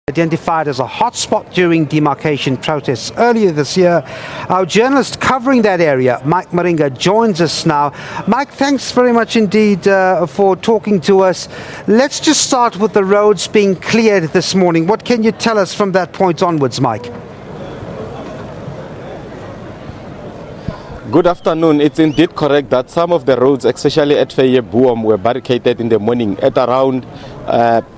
Identified as a hotspot during demarcation protests earlier this year. Our journalist covering that area, Mike Maringa, joins us now. Mike, thanks very much indeed for talking to us. Let's just start with the roads being cleared this morning. What can you tell us from that point onwards, Mike? Good afternoon. It's indeed correct that some of the roads, especially at Vyeboom, were barricaded in the morning. At around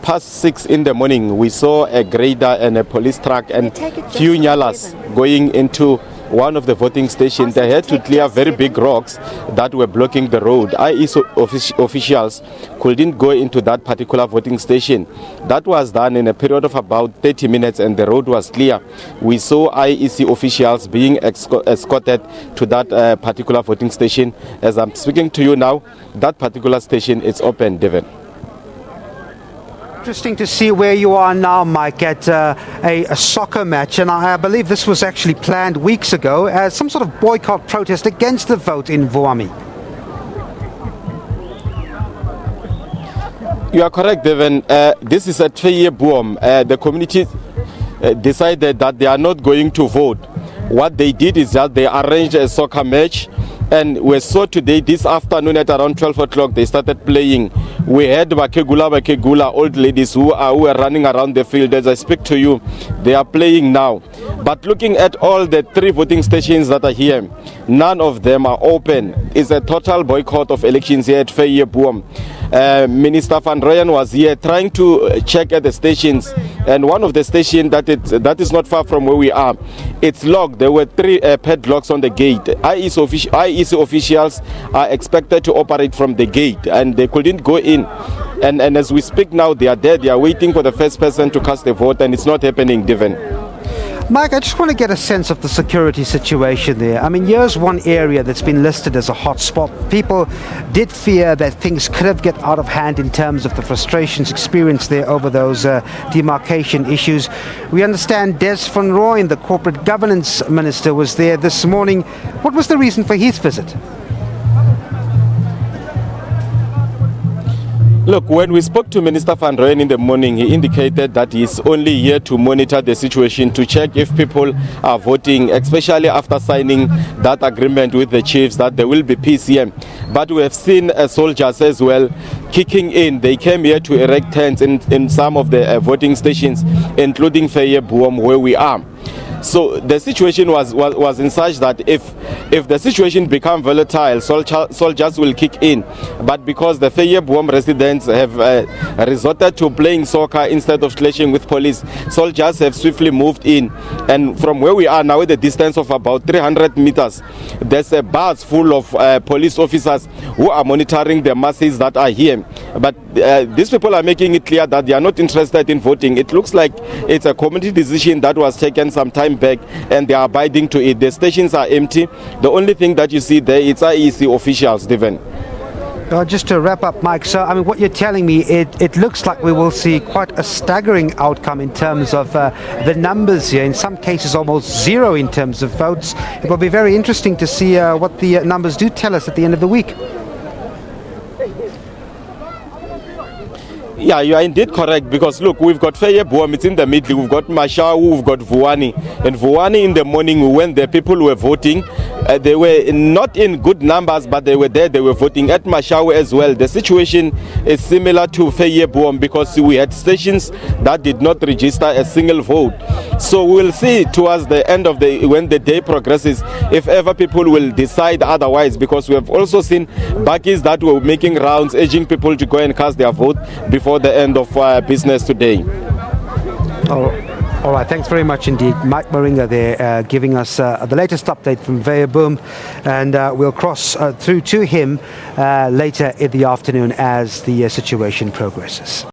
past 6 in the morning, we saw a grader and a police truck and few nyalas going into one of the voting stations. They had to clear very big rocks that were blocking the road. IEC officials couldn't go into that particular voting station. That was done in a period of about 30 minutes and the road was clear. We saw IEC officials being escorted to that particular voting station. As I'm speaking to you now, that particular station is open, Devin. Interesting to see where you are now, Mike, at a soccer match, and I believe this was actually planned weeks ago as some sort of boycott protest against the vote in Vuwani. You are correct, Devin. This is at Vyeboom. The community decided that they are not going to vote. What they did is that they arranged a soccer match, and we saw today, this afternoon at around 12 o'clock, they started playing. We had bakegula, old ladies who are running around the field. As I speak to you, they are playing now. But looking at all the 3 voting stations that are here, none of them are open. It's a total boycott of elections here at Vyeboom. Minister Van Rooyen was here trying to check at the stations, and one of the stations that is not far from where we are, it's locked. There were 3 padlocks on the gate. IEC officials are expected to operate from the gate, and they couldn't go in. And as we speak now, they are there. They are waiting for the first person to cast a vote, and it's not happening, Devin. Mike, I just want to get a sense of the security situation there. I mean, here's one area that's been listed as a hotspot. People did fear that things could have get out of hand in terms of the frustrations experienced there over those demarcation issues. We understand Des Van Rooyen, the corporate governance minister, was there this morning. What was the reason for his visit? Look, when we spoke to Minister Van Rooyen in the morning, he indicated that he's only here to monitor the situation, to check if people are voting, especially after signing that agreement with the chiefs that there will be peace here. But we have seen soldiers as well kicking in. They came here to erect tents in some of the voting stations, including Vyeboom, where we are. So the situation was in such that if the situation becomes volatile, soldiers will kick in. But because the Vyeboom residents have resorted to playing soccer instead of clashing with police, soldiers have swiftly moved in. And from where we are now, at a distance of about 300 meters, there's a bus full of police officers who are monitoring the masses that are here. But these people are making it clear that they are not interested in voting. It looks like it's a community decision that was taken some time back, and they are abiding to it. The stations are empty. The only thing that you see there is IEC officials, Devin. Just to wrap up, Mike, so I mean, what you're telling me, it looks like we will see quite a staggering outcome in terms of the numbers here. In some cases, almost zero in terms of votes. It will be very interesting to see what the numbers do tell us at the end of the week. Yeah, you are indeed correct, because look, we've got Vyeboom, it's in the middle, we've got Mashawu, we've got Vuwani. And Vuwani, in the morning when the people were voting, they were not in good numbers, but they were there, they were voting. At Mashawu as well, the situation is similar to Vyeboom, because we had stations that did not register a single vote. So we'll see towards the end of when the day progresses, if ever people will decide otherwise, because we have also seen bakkies that were making rounds, urging people to go and cast their vote before the end of business today. All right, thanks very much indeed. Mike Maringa there giving us the latest update from Vyeboom, and we'll cross through to him later in the afternoon as the situation progresses.